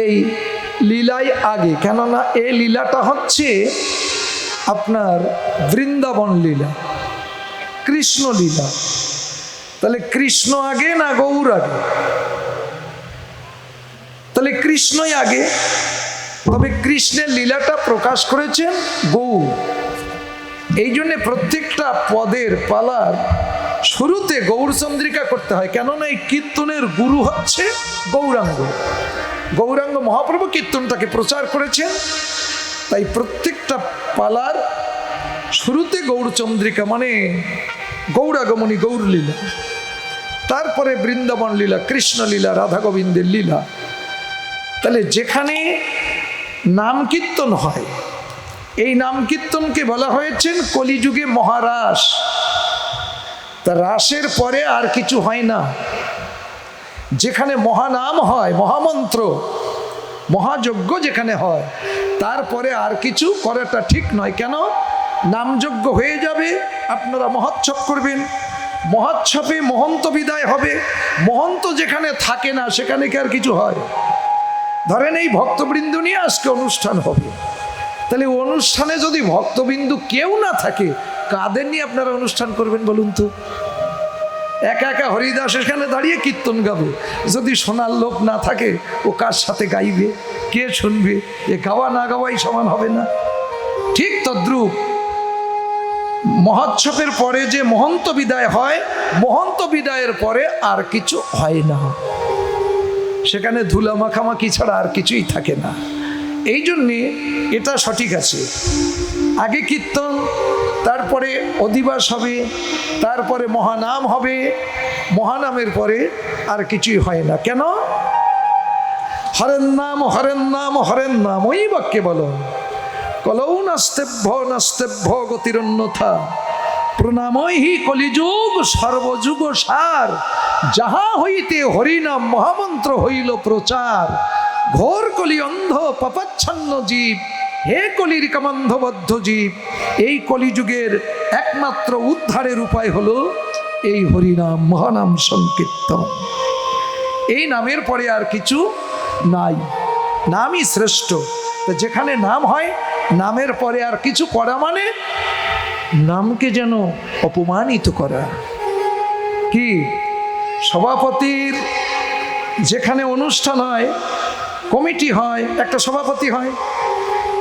এই লীলাই আগে, কেননা এই লীলাটা হচ্ছে আপনার বৃন্দাবন লীলা, কৃষ্ণ লীলা। তাহলে কৃষ্ণ আগে না গৌর আগে? তাহলে কৃষ্ণই আগে। তবে কৃষ্ণের লীলাটা প্রকাশ করেছেন গৌর। এই জন্যে প্রত্যেকটা পদের পালার শুরুতে গৌরচন্দ্রিকা করতে হয়, কেননা এই কীর্তনের গুরু হচ্ছে গৌরাঙ্গ। গৌরাঙ্গ মহাপ্রভু কীর্তনটাকে প্রচার করেছেন, তাই প্রত্যেকটা পালার শুরুতে গৌরচন্দ্রিকা মানে গৌরাগমনী গৌর লীলা, তারপরে বৃন্দাবন লীলা, কৃষ্ণ লীলা, রাধা গোবিন্দের লীলা। তাহলে যেখানে নাম কীর্তন হয়, এই নাম কীর্তনকে বলা হয়েছেন কলিযুগে মহারাস। তা রাসের পরে আর কিছু হয় না। যেখানে মহানাম হয়, মহামন্ত্র, মহাযজ্ঞ যেখানে হয়, তারপরে আর কিছু করাটা ঠিক নয়। কেন? নামযজ্ঞ হয়ে যাবে, আপনারা মহোৎসব করবেন, মহোৎসবে মহন্ত বিদায় হবে। মহন্ত যেখানে থাকে না সেখানে কি আর কিছু হয়? ধরেন এই ভক্তবৃন্দ নিয়ে আজকে অনুষ্ঠান হবে, তাহলে অনুষ্ঠানে যদি ভক্তবিন্দু কেউ না থাকে, কাদের নিয়ে আপনারা অনুষ্ঠান করবেন বলুন তো? একা একা হরিদাস এখানে দাঁড়িয়ে কীর্তন গাবে, যদি শোনার লোক না থাকে ও কার সাথে গাইবে, কে শুনবে? এ গাওয়া না গাওয়াই সমান হবে না? ঠিক তদ্রূপ মহোৎসবের পরে যে মহন্ত বিদায় হয়, মহন্ত বিদায়ের পরে আর কিছু হয় না, সেখানে ধুলা মাখামাখি ছাড়া আর কিছুই থাকে না। এই জন্যে এটা সঠিক আছে, আগে কীর্তন, তারপরে অধিবাস হবে, তারপরে মহানাম হবে, মহানামের পরে আর কিছুই হয় না। কেন? হরেন নাম হরেন নাম হরেন নাম, ওই বাক্যে বলো কলৌ নাস্তেভ্য গতিরন্যথা প্রণামই হি কলিযুগ সর্বযুগ সার, যাহা হইতে হরিনাম মহামন্ত্র হইল প্রচার, ঘোর কলি অন্ধ পাপাচ্ছন্ন জীব, হে কলির কামান্ধবদ্ধ জীব। এই কলিযুগের একমাত্র উদ্ধারের উপায় হলো এই হরিনাম, মহানাম সংকীর্তন। এই নামের পরে আর কিছু নাই, নামই শ্রেষ্ঠ। তো যেখানে নাম হয়, নামের পরে আর কিছু করা মানে নামকে যেন অপমানিত করা। কি সভাপতির যেখানে অনুষ্ঠান হয়, কমিটি হয়, একটা সভাপতি হয়,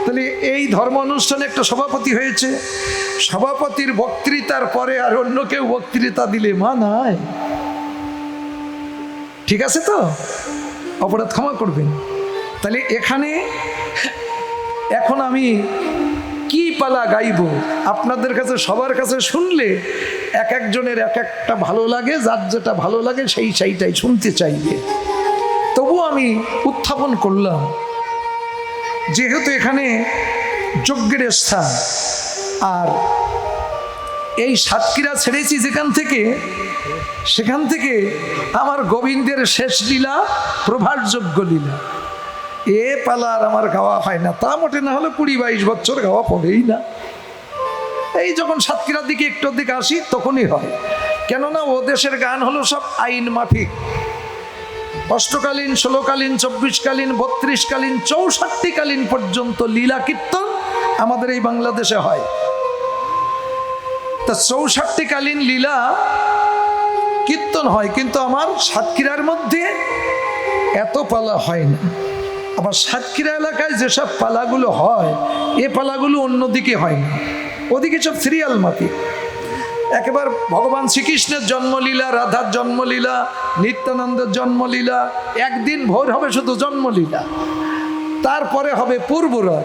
তাহলে এই ধর্ম অনুষ্ঠানে একটা সভাপতি হয়েছে, সভাপতির বক্তৃতার পরে আর অন্য কেউ বক্তৃতা দিলে মানায়? ঠিক আছে তো? অপরাধ ক্ষমা করবেন। তাহলে এখানে এখন আমি কি পালা গাইব আপনাদের কাছে, সবার কাছে শুনলে এক একজনের এক একটা ভালো লাগে, যার যেটা ভালো লাগে সেইটাই শুনতে চাইবে। তবু আমি উত্থাপন করলাম, যেহেতু এখানে যজ্ঞের স্থান, আর এই সাতক্ষীরা ছেড়েছি যেখান থেকে, সেখান থেকে আমার গোবিন্দের শেষ লীলা প্রভাসযজ্ঞ লীলা। এ পালার আমার গাওয়া হয় না, তা মোটে না হলে 20-22 বছর গাওয়া পড়েই না। এই যখন সাতক্ষীরার দিকে একটুর দিকে আসি তখনই হয়, কেননা ও দেশের গান হলো সব আইন মাফিক। অষ্টকালীন, 16কালীন, 24কালীন, 32কালীন, 64কালীন পর্যন্ত লীলা কীর্তন আমাদের এই বাংলাদেশে হয়। তা 64কালীন লীলা কীর্তন হয়, কিন্তু আমার সাতক্ষীরার মধ্যে এত পালা হয় না। আবার সাতক্ষীরা এলাকায় যেসব পালাগুলো হয়, এ পালাগুলো অন্যদিকে হয় না, ওদিকে সব সিরিয়াল মাফিক। একেবার ভগবান শ্রীকৃষ্ণের জন্মলীলা, রাধার জন্মলীলা, নিত্যানন্দের জন্মলীলা, একদিন ভোর হবে শুধু জন্মলীলা, তারপরে হবে পূর্বরাগ,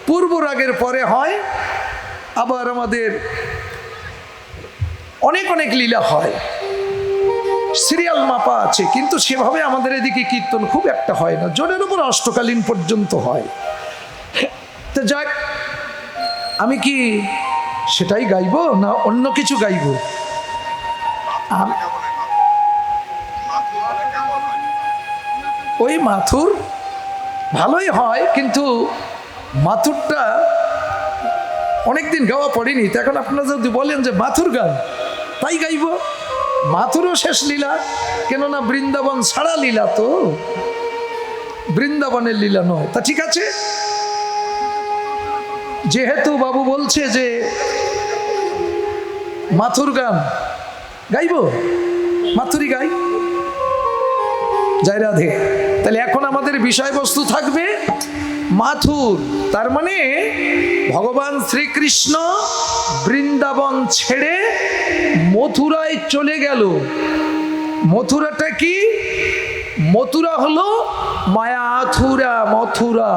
পূর্বরাগের পরে হয় আবার আমাদের অনেক অনেক লীলা হয়, সিরিয়াল মাপা আছে, কিন্তু সেভাবে আমাদের এদিকে কীর্তন খুব একটা হয় না, জোরের উপর অষ্টকালীন পর্যন্ত হয়। তো যাক, আমি কি সেটাই গাইব না অন্য কিছু গাইব? ওই মাথুর ভালোই হয়, কিন্তু মাথুরটা অনেকদিন গাওয়া পড়েনি। তো এখন আপনারা যদি বলেন যে মাথুর গান, তাই গাইব। মাথুরও শেষ লীলা, কেননা বৃন্দাবন ছাড়া লীলা তো। বৃন্দাবনের লীলা নয়। তা ঠিক আছে, যেহেতু বাবু বলছে যে মাথুর গান গাইব, মাথুরি গাই, জয় রাধে। তাহলে এখন আমাদের বিষয়বস্তু থাকবে মাথুর। তার মানে ভগবান শ্রীকৃষ্ণ বৃন্দাবন ছেড়ে মথুরায় চলে গেল। মথুরাটা কি? মথুরা হলো মায়াথুরা, মথুরা।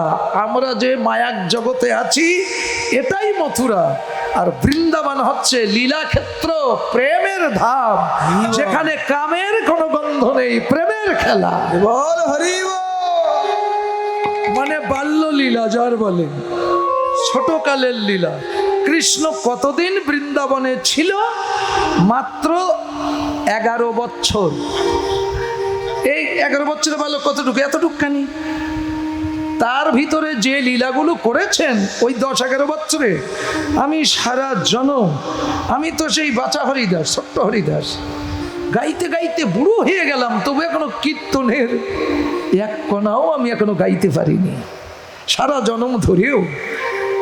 আমরা যে মায়াক জগতে আছি এটাই মথুরা। আর বৃন্দাবন হচ্ছে লীলাক্ষেত্র, প্রেমের ধাম, যেখানে কামের কোনো গন্ধ নেই, প্রেমের খেলা। বল হরি বল। মানে বাল্য লীলা যার বলে, ছোটকালের লীলা। কৃষ্ণ কতদিন বৃন্দাবনে ছিল? মাত্র 11 বছর। এই 11 বছরের বালক কতটুকু? এতটুকখানি। তার ভিতরে যে লীলাগুলো করেছেন ওই 10-11 বছরে, আমি সারা জনম, আমি তো সেই বাঁচা হরিদাস, ছোট্ট হরিদাস, গাইতে গাইতে বুড়ো হয়ে গেলাম, তবু এখনো কীর্তনের এক কণাও আমি এখনো গাইতে পারিনি। সারা জনম ধরেও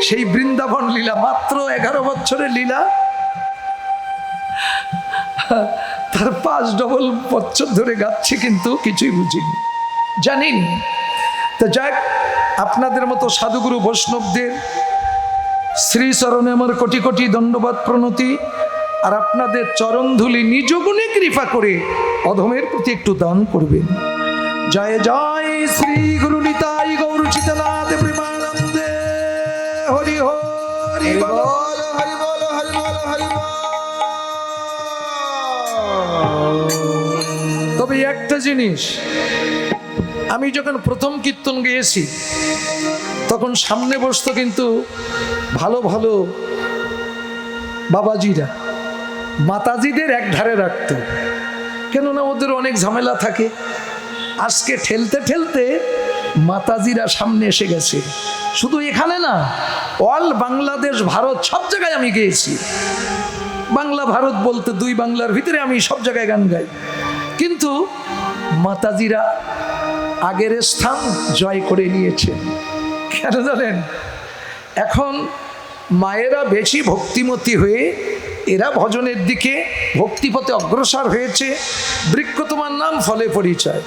সেই বৃন্দাবন লীলা, মাত্র 11 বছরের লীলা, তার 5 ডবল বছর ধরে গাচ্ছি, কিন্তু কিছুই বুঝিনি, জানিনি। তো যাক, আপনাদের মতো সাধুগুরু বৈষ্ণবদের শ্রী চরণে আমার কোটি কোটি দণ্ডবাদ প্রণতি। আর আপনাদের চরণধুলি নিজ গুণে কৃপা করে অধমের প্রতি একটু দান করবেন। জয় জয় শ্রী গুরু নিতাই গৌর চিতনাথ প্রেমানন্দে। হরি হরি বল, হরি বল, হরি বল, হরি বল। তবে একটা জিনিস, আমি যখন প্রথম কীর্তন গেয়েছি তখন সামনে বসতো কিন্তু ভালো ভালো বাবাজিরা, মাতাজিদের এক ধারে রাখতো, কেননা ওদের অনেক ঝামেলা থাকে। আজকে ঠেলতে ঠেলতে মাতাজিরা সামনে এসে গেছে। শুধু এখানে না, অল বাংলাদেশ, ভারত, সব জায়গায় আমি গেয়েছি। বাংলা ভারত বলতে 2 বাংলার ভিতরে আমি সব জায়গায় গান গাই, কিন্তু মাতাজিরা আগের স্থান জয় করে নিয়েছে। কেন জানেন? এখন মায়েরা বেশি ভক্তিমতী হয়ে এরা ভজনের দিকে, ভক্তিপথে অগ্রসর হয়েছে। বৃক্ষ তোমার নাম, ফলে পরিচয়।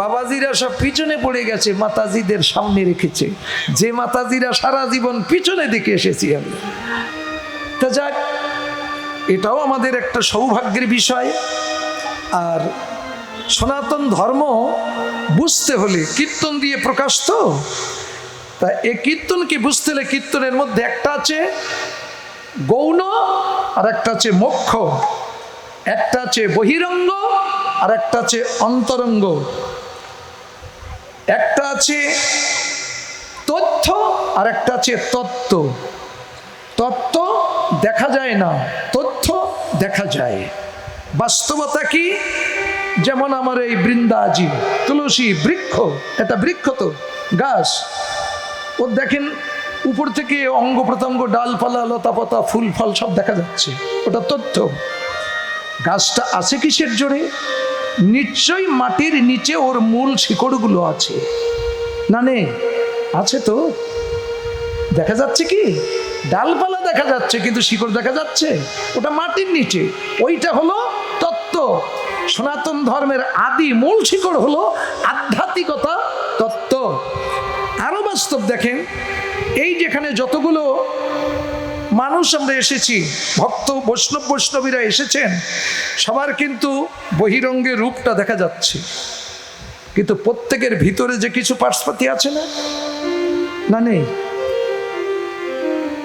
বাবাজিরা সব পিছনে পড়ে গেছে, মাতাজিদের সামনে রেখেছে। যে মাতাজিরা সারা জীবন পিছনে দিকে এসেছি আমি। তা যাক, এটাও আমাদের একটা সৌভাগ্যের বিষয়। আর সনাতন ধর্ম বুঝতে হলে কীর্তন দিয়ে প্রকাশ তো। তা এই কীর্তনকে বুঝতে হলে কীর্তনের মধ্যে একটা আছে গৌণ, আর একটা আছে মোক্ষ, একটা আছে বহিরঙ্গ, আর একটা আছে অন্তরঙ্গ, একটা আছে তথ্য, আর একটা আছে তত্ত্ব। তত্ত্ব দেখা যায় না, তথ্য দেখা যায়। বাস্তবতা কি? যেমন আমার এই বৃন্দাজি তুলসী বৃক্ষ, এটা বৃক্ষ তো, গাছ, ও দেখেন উপর থেকে অঙ্গ প্রত্যঙ্গ, ডালপালা, লতা পাতা, ফুল ফল সব দেখা যাচ্ছে, ওটা তথ্য। গাছটা আছে কিসের জোরে? নিশ্চয়ই মাটির নিচে ওর মূল শিকড়গুলো আছে। না নেই? আছে তো। দেখা যাচ্ছে কি? ডালপালা দেখা যাচ্ছে, কিন্তু শিকড় দেখা যাচ্ছে? ওটা মাটির নিচে, ওইটা হলো তত্ত্ব। সনাতন ধর্মের আদি মূল শিকড় হলো আধ্যাত্মিকতা, তত্ত্ব। আরো বাস্তব দেখেন, এই যেখানে যতগুলো মানুষ আমরা এসেছি, ভক্ত বৈষ্ণবীরা এসেছেন, সবার কিন্তু বহিরঙ্গের রূপটা দেখা যাচ্ছে, কিন্তু প্রত্যেকের ভিতরে যে কিছু পার্শ্বপাতি আছে না, না নেই?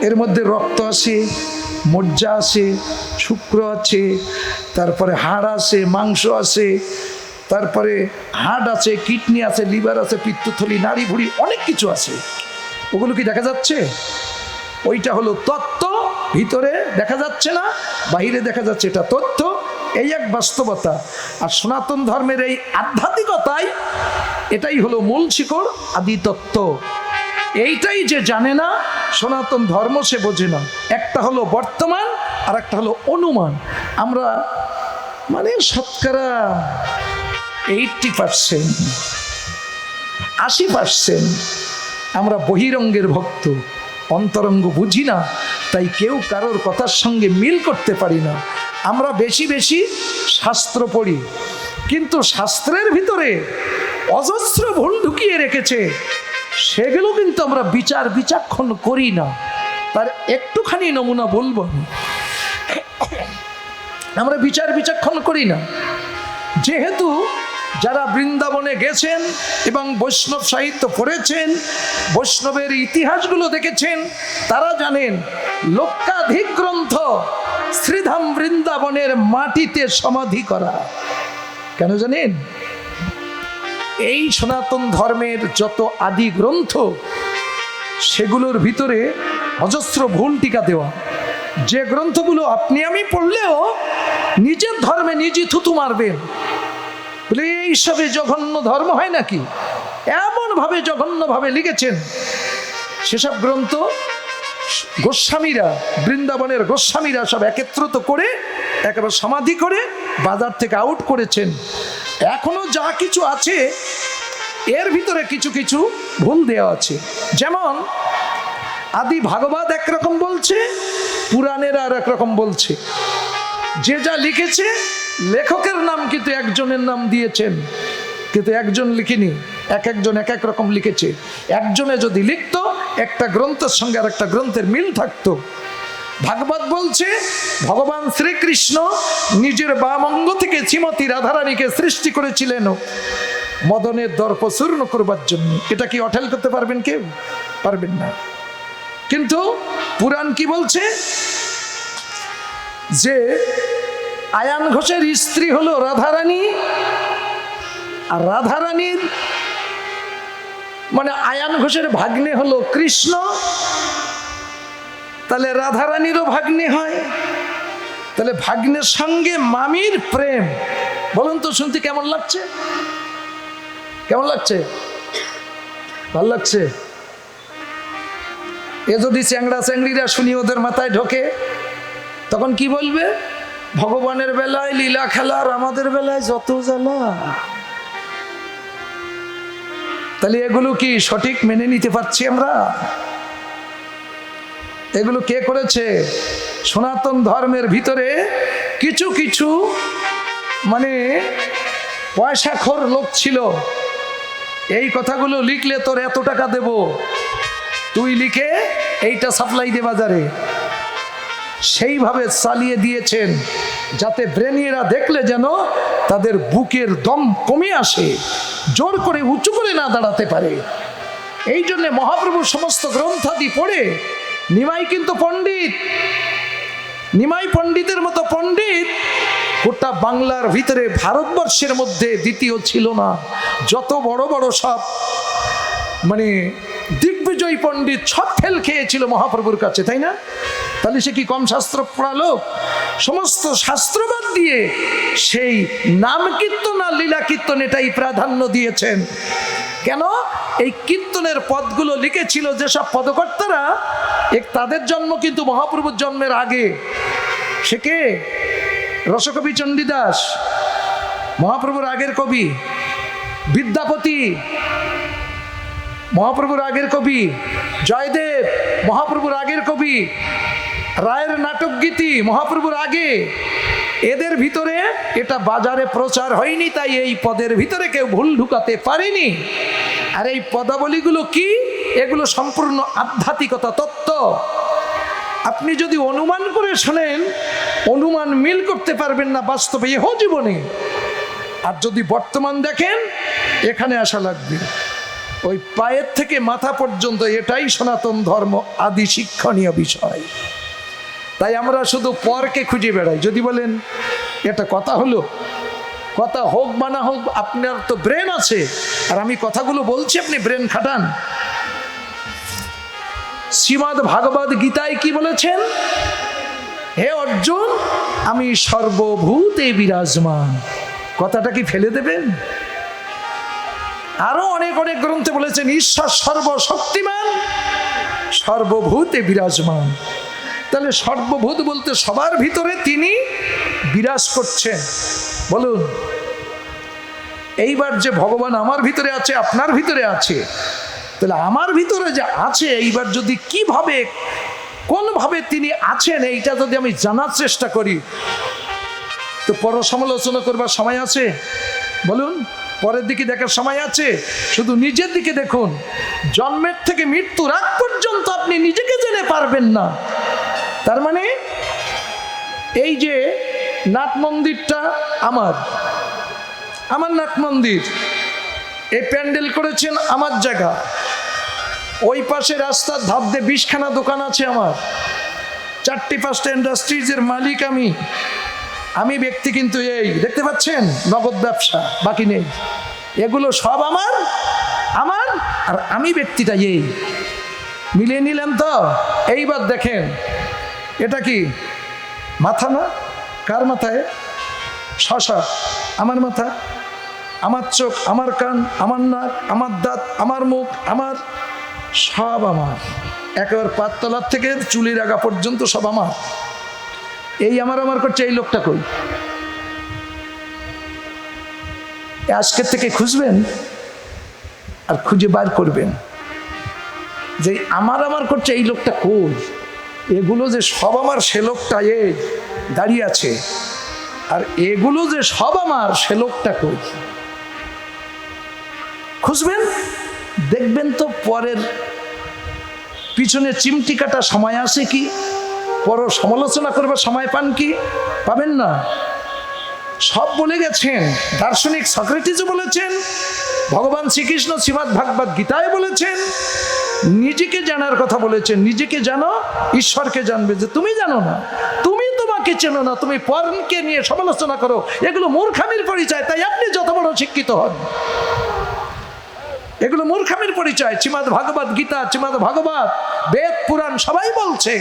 এর মধ্যে রক্ত আছে, মজ্জা আছে, শুক্র আছে, তারপরে হাড় আছে, মাংস আছে, তারপরে হাড় আছে, কিডনি আছে, লিভার আছে, পিত্তথলি, নাড়ি ভুঁড়ি, অনেক কিছু আছে। ওগুলো কি দেখা যাচ্ছে? ওইটা হলো তত্ত্ব। ভিতরে দেখা যাচ্ছে না, বাহিরে দেখা যাচ্ছে, এটা তথ্য। এই এক বাস্তবতা। আর সনাতন ধর্মের এই আধ্যাত্মিকতাই, এটাই হলো মূল শিকড়, আদি তত্ত্ব। এইটাই যে জানে না সনাতন ধর্ম, সে বোঝে না। একটা হলো বর্তমান, আর একটা হলো অনুমান। আমরা মানে শতকরা 80% 80% আমরা বহিরঙ্গের ভক্ত, অন্তরঙ্গ বুঝি না, তাই কেউ কারোর কথার সঙ্গে মিল করতে পারি না। আমরা বেশি বেশি শাস্ত্র পড়ি, কিন্তু শাস্ত্রের ভিতরে অজস্র ভুল ঢুকিয়ে রেখেছে, সেগুলো কিন্তু আমরা বিচক্ষণ করি না। তার একটুখানি নমুনা বলবো, আমরা বিচক্ষণ করি না। যেহেতু যারা বৃন্দাবনে গেছেন এবং বৈষ্ণব সাহিত্য পড়েছেন, বৈষ্ণবের ইতিহাসগুলো দেখেছেন, তারা জানেন লক্ষাধিক গ্রন্থ শ্রীধাম বৃন্দাবনের মাটিতে সমাধি করা। কেন জানেন? এই সনাতন ধর্মের যত আদি গ্রন্থ, সেগুলোর ভিতরে অজস্র ভুল টিকা দেওয়া। যে গ্রন্থগুলো আপনি আমি পড়লেও নিজের ধর্মে নিজে থুতু মারবেন, বলে এইসবে জঘন্য ধর্ম হয় নাকি, এমনভাবে জঘন্যভাবে লিখেছেন। সেসব গ্রন্থ গোস্বামীরা, বৃন্দাবনের গোস্বামীরা সব একত্রিত করে একেবারে সমাধি করে বাজার থেকে আউট করেছেন। এখনো যা কিছু আছে এর ভিতরে কিছু কিছু ভুল দেওয়া আছে। যেমন আদি ভাগবত একরকম বলছে, পুরাণের আর একরকম বলছে। যে যা লিখেছে লেখকের নাম কিন্তু একজনের নাম দিয়েছেন, কিন্তু একজন লিখিনি, একজন এক এক রকম লিখেছে। একজনে যদি লিখতো, একটা গ্রন্থের সঙ্গে আর একটা গ্রন্থের মিল থাকতো। ভাগবত বলছে ভগবান শ্রীকৃষ্ণ নিজের বাম অঙ্গ থেকে শ্রীমতী রাধারানীকে সৃষ্টি করেছিলেন মদনের দর্প চূর্ণ করবার জন্য। এটা কি অঠেল করতে পারবেন? কেউ পারবেন না। কিন্তু পুরাণ কি বলছে? যে আয়ান ঘোষের স্ত্রী হলো রাধারানী, আর রাধারানীর মানে আয়ান ঘোষের ভাগ্নে হলো কৃষ্ণ, তাহলে রাধারানীরও ভাগ্নে হয়। তাহলে ভাগ্নের সঙ্গে মামির প্রেম, বলুন তো শুনতে কেমন লাগছে? কেমন লাগছে? ভালো লাগছে? এ যদি চ্যাংড়া চ্যাংড়িরা শুনি ওদের মাথায় ঢোকে, তখন কি বলবে? ভগবানের বেলায় লীলা খেলা, আর আমাদের বেলায় যত জ্বালা। তাহলে এগুলো কি সঠিক মেনে নিতে পারছি আমরা? এগুলো কে করেছে? সনাতন ধর্মের ভিতরে কিছু কিছু মানে পয়সাখোর লোক ছিল। এই কথাগুলো লিখলে তোর এত টাকা দেব, তুই লিখে এইটা সাপ্লাই দে বাজারে। সেইভাবে চালিয়ে দিয়েছেন যাতে ব্রেনিয়েরা দেখলে যেন তাদের বুকের দম কমে আসে, জোর করে উঁচু করে না দাঁড়াতে পারে। এই জন্যে মহাপ্রভুর সমস্ত গ্রন্থাদি পড়ে নিমাই কিন্তু পণ্ডিত, নিমাই পণ্ডিতের মতো পণ্ডিত গোটা বাংলার ভিতরে ভারতবর্ষের মধ্যে দ্বিতীয় ছিল না। যত বড় বড় সব মানে দিগ্বিজয়ী পণ্ডিত সব ফেল খেয়েছিল মহাপ্রভুর কাছে, তাই না? তাহলে সে কি কম শাস্ত্র পড়ালো? সমস্ত শাস্ত্রবাদ দিয়ে সেই নাম কীর্তন আর লীলা কীর্তন এটাই প্রাধান্য দিয়েছেন। কেন? এই কীর্তনের পদগুলো লিখেছিল যেসব পদকর্তারা, তাদের জন্ম কিন্তু মহাপ্রভুর জন্মের আগে। সে কে? রসকবি চণ্ডীদাস মহাপ্রভুর আগের কবি, বিদ্যাপতি মহাপ্রভুর আগের কবি, জয়দেব মহাপ্রভুর আগের কবি, রায়ের নাটক গীতি মহাপ্রভুর আগে। এদের ভিতরে এটা বাজারে প্রচার হয়নি, তাই এই পদের ভিতরে কেউ ভুল ঢুকাতে পারেনি। আর এই পদাবলীগুলো কি? এগুলো সম্পূর্ণ আধ্যাত্মিকতা তত্ত্ব। আপনি যদি অনুমান করে শোনেন, অনুমান মিল করতে পারবেন না বাস্তবে ইহ জীবনে। আর যদি বর্তমান দেখেন, এখানে আসা লাগবে। ওই পায়ের থেকে মাথা পর্যন্ত এটাই সনাতন ধর্ম আদি শিক্ষণীয় বিষয়। তাই আমরা শুধু পরকে খুঁজে বেড়াই। যদি বলেন এটা কথা হলো, কথা হোক বা না হোক, আপনার তো ব্রেন আছে, আর আমি কথাগুলো বলছি, আপনি ব্রেন খাটান। শ্রীমদ্ ভাগবত গীতায় কি বলেছেন? হে অর্জুন, আমি সর্বভূতে বিরাজমান। কথাটা কি ফেলে দেবেন? আরো অনেক অনেক গ্রন্থে বলেছেন ঈশ্বর সর্বশক্তিমান, সর্বভূতে বিরাজমান। তাহলে সর্বভূত বলতে সবার ভিতরে তিনি বিরাজ করছেন। বলুন, এইবার যে ভগবান আমার ভিতরে আছে, আপনার ভিতরে আছে, তাহলে আমার ভিতরে যে আছে এইবার যদি কিভাবে কোনভাবে তিনি আছেন এইটা যদি আমি জানার চেষ্টা করি, তো পর সমালোচনা করবার সময় আছে? বলুন, পরের দিকে দেখার সময় আছে? শুধু নিজের দিকে দেখুন। জন্মের থেকে মৃত্যুর আগ পর্যন্ত আপনি নিজেকে জেনে পারবেন না। তার মানে এই যে নাট মন্দিরটা আমার নাট মন্দির, এই প্যান্ডেল করেছেন আমার জায়গা, ওই পাশে রাস্তার ধার দিয়ে 20খানা দোকান আছে আমার, 4-5টা ইন্ডাস্ট্রিজের মালিক আমি ব্যক্তি কিন্তু এই দেখতে পাচ্ছেন নগদ ব্যবসা বাকি নেই, এগুলো সব আমার আর আমি ব্যক্তিটা এই মিলিয়ে নিলেন তো। এইবার দেখেন এটা কি মাথা না? কার মাথায়? শশা। আমার মাথা, আমার চোখ, আমার কান, আমার নাক, আমার দাঁত, আমার মুখ, আমার সব আমার, একেবারে পাততলার থেকে চুলির আগা পর্যন্ত সব আমার। এই আমার করছে এই লোকটা কই? আজকে থেকে খুঁজবেন আর খুঁজে বার করবেন যে আমার করছে এই লোকটা কই। এগুলো যে সব আমার সে লোকটা এই দাঁড়িয়ে আছে, আর এগুলো যে সব আমার সে লোকটা কই। খুঁজবেন, দেখবেন তো পরের পিছনে চিমটি কাটা সময় আসে কি? পর সমালোচনা করবার সময় পান কি? পাবেন না। সব বলে গেছেন, দার্শনিক সক্রেটিসও বলেছেন, ভগবান শ্রীকৃষ্ণ শ্রীমদ্ ভাগবত গীতায় বলেছেন, নিজেকে জানার কথা বলেছেন। নিজেকে জানো, ঈশ্বরকে জানবে। যে তুমি জানো না, তুমি তোমাকে চেনো না, তুমি পরকে নিয়ে সমালোচনা করো, এগুলো মূর্খামির পরিচয়। তাই আপনি যত বড় শিক্ষিত হন, এগুলো মূর্খামির পরিচয়। শ্রীমদ্ ভাগবত গীতা, শ্রীমদ্ ভাগবত, বেদ, পুরাণ সবাই বলছে,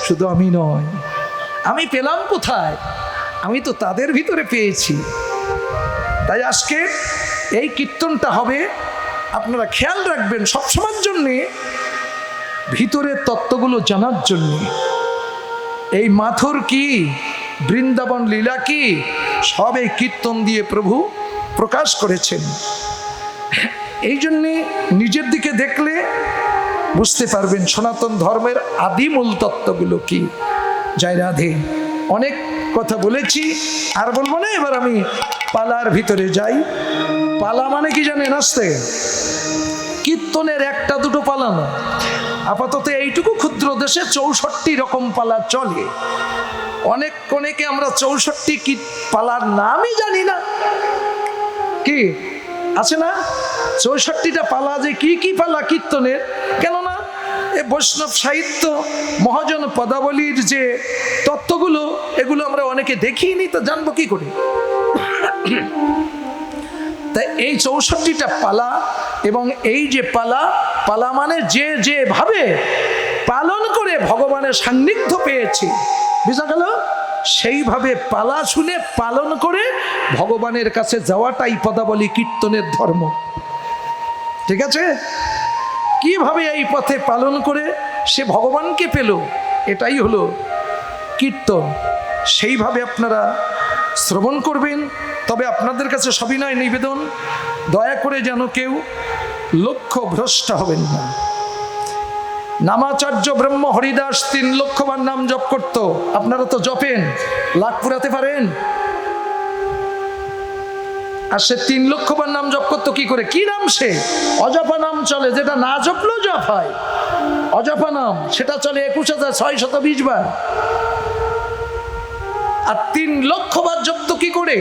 শুধু আমি নয়। আমি পেলাম কোথায়? আমি তো তাদের ভিতরে পেয়েছি। তাই আজকে এই কীর্তনটা হবে, আপনারা খেয়াল রাখবেন সবসময়ের জন্যে, ভিতরের তত্ত্বগুলো জানার জন্যে। এই মাথুর কি, বৃন্দাবন লীলা কি, সব এই কীর্তন দিয়ে প্রভু প্রকাশ করেছেন। এই জন্যে নিজের দিকে দেখলে বুঝতে পারবেন সনাতন ধর্মের আদি মূল তত্ত্বগুলো কি। জয় রাধে। অনেক কথা বলেছি, আর বলবো না। এবার আমি পালার ভিতরে যাই। পালা মানে কি জানেন? আসতে কীর্তনের 1-2 পালা না, আপাতত এইটুকু ক্ষুদ্র দেশে 64 রকম পালা চলে। অনেকে আমরা 64 কি পালার নামই জানি না। কি আছে না 64টা পালা? যে কি পালা কীর্তনের? কেননা এ বৈষ্ণব সাহিত্য, মহাজন পদাবলীর যে তত্ত্বগুলো, এগুলো আমরা অনেকে দেখিনি, তো জানবো কি করে? তাই এই 64টা পালা, এবং এই যে পালা মানে যে ভাবে পালন করে ভগবানের সান্নিধ্য পেয়েছে, বুঝা গেল? সেইভাবে পালা শুনে পালন করে ভগবানের কাছে যাওয়াটাই পদাবলী কীর্তনের ধর্ম। ঠিক আছে? কিভাবে এই পথে পালন করে সে ভগবানকে পেল, এটাই হলো কীর্তন। সেইভাবে আপনারা শ্রবণ করবেন। তবে আপনাদের কাছে সবিনয় নিবেদন, দয়া করে যেন কেউ লক্ষ্য ভ্রষ্ট হবেন না। নামাচার্য ব্রহ্ম হরিদাস 3 লক্ষবার নাম জপ করত। আপনারা তো জপেন, লাখ পুরাতে পারেন? আর সে 3 লক্ষবার নাম জপ করতো কি করে? কি নাম সে? অজপা নাম চলে, যেটা না জপলেও জপ হয়। অজপা নাম, সেটা চলে 21,620 বার। আর 3 লক্ষবার জপ্ত কি করে?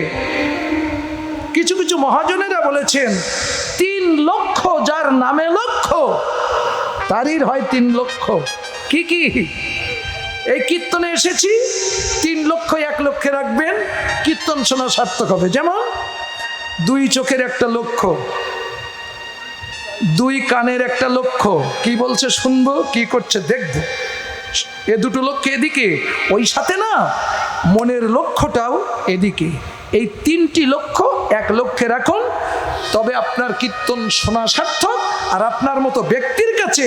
কিছু মহাজনেরা বলেছেন 3 লক্ষ, যার নামে লক্ষ তারই হয় 3 লক্ষ। কি এই কীর্তনে এসেছি, 3 লক্ষ 1 লক্ষে রাখবেন, কীর্তন শোনা সার্থক হবে। যেমন 2 চোখের একটা লক্ষ্য, 2 কানের একটা লক্ষ্য, কি বলছে শুনবো, কি করছে দেখবো। এ 2টো লক্ষ্য এদিকে, ওই সাথে না মনের লক্ষ্যটাও এদিকে। এই 3টি লক্ষ্য 1 লক্ষে রাখুন, তবে আপনার কীর্তন শোনা সার্থক। আর আপনার মতো ব্যক্তির কাছে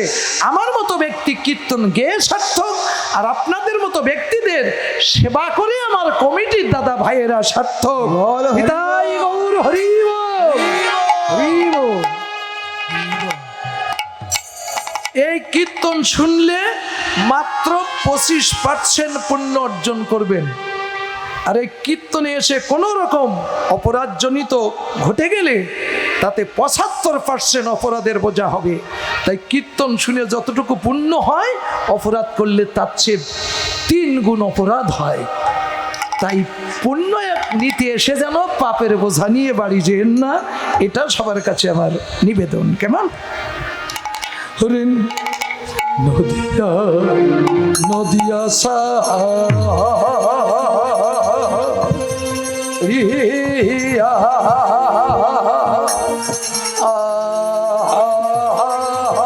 আমার মতো ব্যক্তি কীর্তন গেয়ে সার্থক, আর আপনাদের মতো ব্যক্তিদের সেবা করে আমার কমিটির দাদা ভাইয়েরা সার্থক। গৌর হরি বল। হরি বল। এই কীর্তন শুনলে মাত্র 25% পুণ্য অর্জন করবেন। আর এই কীর্তনে এসে কোনো রকম অপরাধজনিত ঘটে গেলে তাতে 75% অপরাধের বোঝা হবে। তাই কীর্তন শুনে যতটুকু পুণ্য হয়, অপরাধ করলে তার চেয়ে 3 গুণ অপরাধ হয়। তাই পুণ্য নিতে এসে যেন পাপের বোঝা নিয়ে বাড়ি যেন না, এটা সবার কাছে আমার নিবেদন। কেমন? হরিণ নদিয়া নদিয়া সা রিয়া